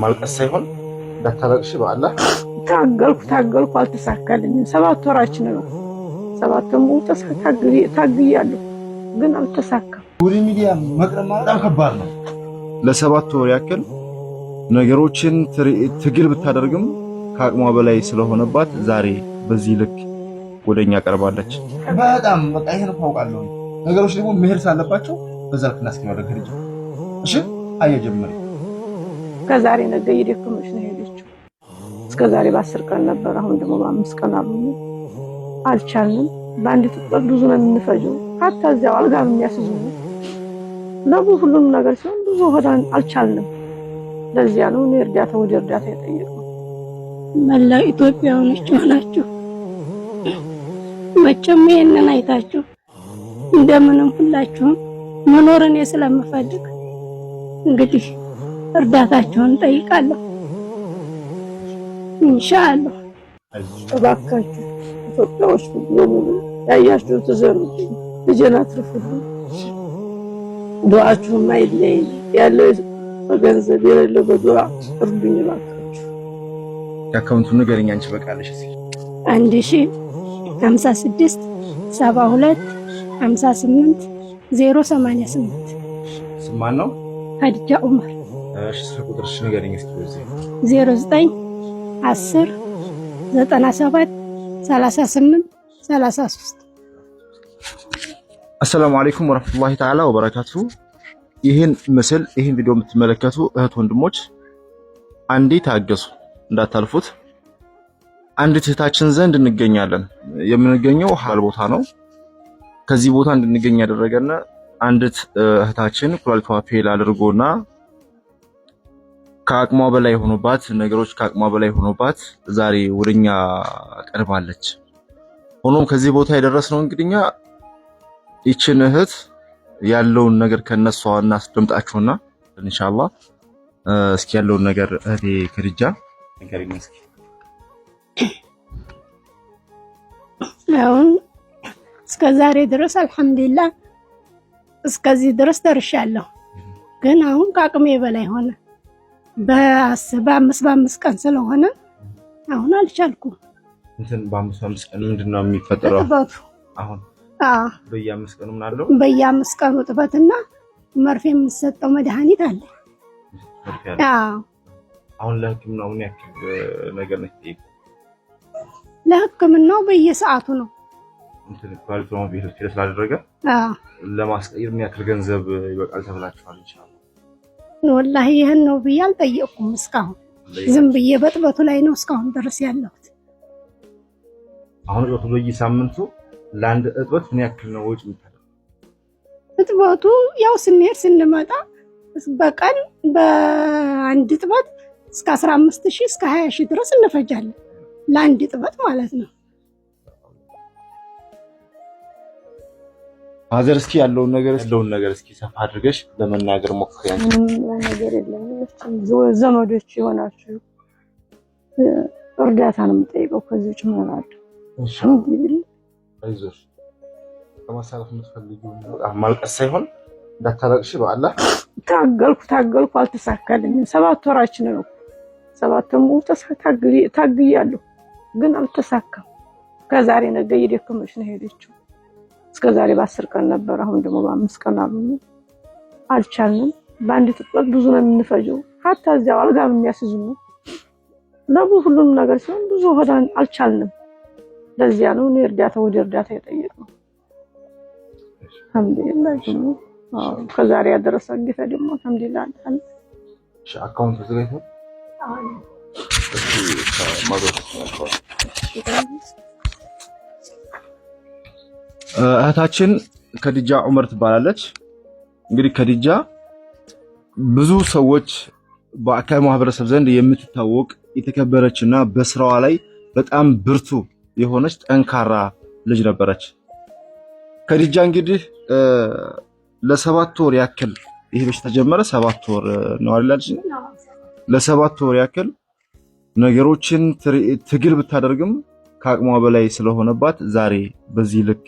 ማልቀስ ሳይሆን እንዳታለቅሽ በአላህ ታገልኩ አልተሳካልኝም። 7 ወራችን ነው። 7 ወር ታግያለሁ ግን አልተሳካም። ወደ ሚዲያ መቅረብ በጣም ከባድ ነው። ለ7 ወር ያክል ነገሮችን ትግል ብታደርግም ከአቅሟ በላይ ስለሆነባት ዛሬ በዚህ ልክ ወደኛ ቀርባለች። በጣም በቃ ይሄን ታውቃለሁ። ነገሮች ደግሞ መሄድ ሳለባቸው በዛ ልክ እናስከማደ ከልጅ እሺ አየጀመረ ከዛሬ ነገ እየደከመች ነው ሄደችው። እስከዛሬ በ10 ቀን ነበር፣ አሁን ደግሞ በ5 ቀን አሉኝ። አልቻልንም። በአንድ ጥቅል ብዙ ነው የምንፈጀው። ሀታ እዚያው አልጋ የሚያስዙ ለቡ ሁሉም ነገር ሲሆን ብዙ ሆዳን አልቻልንም። ለዚያ ነው እኔ እርዳታ ወደ እርዳታ የጠየቅነው። መላው ኢትዮጵያውያኖች ሆናችሁ መቼም ይሄንን አይታችሁ እንደምንም ሁላችሁም መኖርን ስለምፈልግ እንግዲህ እርዳታችሁን ጠይቃለሁ። ኢንሻአላህ እባካችሁ ኢትዮጵያዎች ሁሉ ያያችሁ ተዘሩት ልጄን አትርፉልኝ። ዱዓችሁም አይለየኝ። ያለው በገንዘብ የሌለው በዱዓ እርዱኝ እባካችሁ። የአካውንቱን ንገረኝ አንቺ በቃለሽ። እስኪ 1056 72 58 088 ስማን ነው ሀዲጃ ዑመር። እሺ ቁጥርሽ ንገረኝ እስኪ። 09 10 97 38 33። አሰላሙ አለይኩም ወራህመቱላሂ ተዓላ ወበረካቱሁ። ይሄን ቪዲዮ የምትመለከቱ እህት ወንድሞች አንዴ ታገሱ፣ እንዳታልፉት። አንዲት እህታችን ዘንድ እንገኛለን። የምንገኘው ሐላል ቦታ ነው። ከዚህ ቦታ እንድንገኝ ያደረገና አንዲት እህታችን ኩላሊቷ ፌል አድርጎና ከአቅሟ በላይ ሆኖባት ነገሮች ከአቅሟ በላይ ሆኖባት ዛሬ ወደኛ ቀርባለች። ሆኖም ከዚህ ቦታ የደረስነው እንግዲኛ ይችን እህት ያለውን ነገር ከነሷ እናስደምጣችሁና ኢንሻአላህ እስኪ ያለውን ነገር እህቴ ከድጃ ንገሪኝ እስኪ። አሁን እስከዛሬ ድረስ አልሐምዱሊላህ እስከዚህ ድረስ ደርሻለሁ። ግን አሁን ከአቅሜ በላይ ሆነ። በ5 ቀን ስለሆነ አሁን አልቻልኩም። እንትን በ5 ቀን ምንድነው የሚፈጠረው? እጥበቱ አሁን በየ5 ቀኑ ምን አለው? በየ5 ቀኑ እጥበትና መርፌ የምትሰጠው መድኃኒት አለ። አሁን ለህክምናው ምን ያክል ነገር ነው? ለህክምናው በየሰዓቱ ነው። እንትን ኳሊቲውን ቢል ስላደረገ ለማስቀየር ምን ያክል ገንዘብ ይበቃል ተብላችኋል? ኢንሻአላህ ወላሂ ይሄን ነው ብዬ አልጠየቅኩም እስካሁን። ዝም ብዬ በጥበቱ ላይ ነው እስካሁን ድረስ ያለሁት። አሁን እጥበቱ በየሳምንቱ ለአንድ እጥበት ምን ያክል ነው ወጪ የምታደርገው? እጥበቱ ያው ስንሄድ ስንመጣ በቀን በአንድ እጥበት እስከ 15000 እስከ 20000 ድረስ እንፈጃለን ለአንድ እጥበት ማለት ነው። ፋዘር እስኪ ያለውን ነገር እስኪ ሰፋ አድርገሽ ለመናገር ሞክሪ። ነገር የለም ዘመዶች ይሆናችሁ እርዳታ ነው የምጠይቀው። ከዚህ ውጭ ምን አለ? አይዞሽ ከማሳለፍ የምትፈልጊው ማልቀስ ሳይሆን እንዳታለቅሽ በአላህ። ታገልኩ አልተሳካልኝም። 7 ወራችን ነው። 7 ወር ታግያለሁ ግን አልተሳካም። ከዛሬ ነገ እየደከመች ነው ሄደችው። እስከዛሬ በ10 ቀን ነበር፣ አሁን ደግሞ በ5 ቀን አሉኝ። አልቻልንም። በአንድ ጥቅል ብዙ ነው የምንፈጀው። ሀታ እዚያው አልጋ የሚያስዙ ለቡ ሁሉም ነገር ሲሆን ብዙ ሆዳን አልቻልንም። ለዚያ ነው እኔ እርዳታ ወደ እርዳታ የጠየቅነው። አልሐምዱሊላህ ከዛሬ ያደረሰ ጌታ ደግሞ አልሐምዱሊላህ አለ። እሺ አካውንት ዘጋይቶ እህታችን ከድጃ ዑመር ትባላለች። እንግዲህ ከድጃ ብዙ ሰዎች በአካባቢ ማህበረሰብ ዘንድ የምትታወቅ የተከበረችና በስራዋ ላይ በጣም ብርቱ የሆነች ጠንካራ ልጅ ነበረች። ከድጃ እንግዲህ ለ7 ወር ያክል ይሄ በሽታ ተጀመረ። 7 ወር ነው አይደል? ለ7 ወር ያክል ነገሮችን ትግል ብታደርግም ከአቅሟ በላይ ስለሆነባት ዛሬ በዚህ ልክ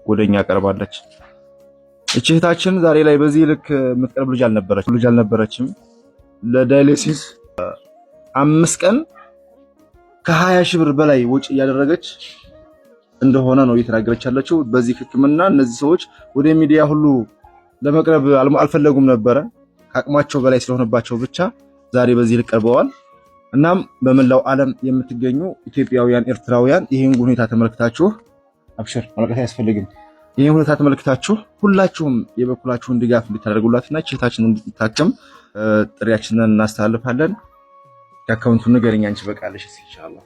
ወደኛ ቀርባለች። እህታችን ዛሬ ላይ በዚህ ልክ የምትቀርብ ልጅ አልነበረችም። ለዳያሊሲስ 5 ቀን ከ20 ሺህ ብር በላይ ወጪ እያደረገች እንደሆነ ነው እየተናገረች ያለችው። በዚህ ህክምና እነዚህ ሰዎች ወደ ሚዲያ ሁሉ ለመቅረብ አልፈለጉም ነበረ አቅማቸው በላይ ስለሆነባቸው ብቻ ዛሬ በዚህ ልቀርበዋል። እናም በመላው ዓለም የምትገኙ ኢትዮጵያውያን ኤርትራውያን ይህን ሁኔታ ተመልክታችሁ አብሽር ማለቀስ አያስፈልግም። ይህን ሁኔታ ተመልክታችሁ ሁላችሁም የበኩላችሁን ድጋፍ እንድታደርጉላትና እህታችንን እንድትታከም ጥሪያችንን እናስተላልፋለን። የአካውንቱን ንገረኝ አንቺ በቃለሽ ኢንሻአላህ።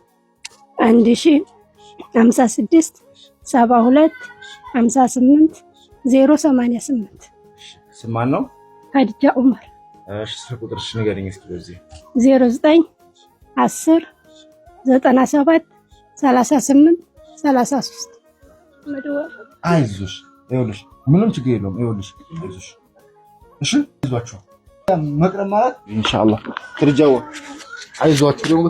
1056 72 58 088 ስማን ነው ሀዲጃ ዑመር። እሺ ስልክ ቁጥርሽ ንገረኝ እስኪ በዚህ 09 10 97 38 33 አይዞሽ ይኸውልሽ ምንም ችግር የለውም። ይኸውልሽ አይዞሽ እሺ አይዟችሁ መቅረብ ማለት ኢንሻአላህ ትርጃው አይዟችሁ ደግሞ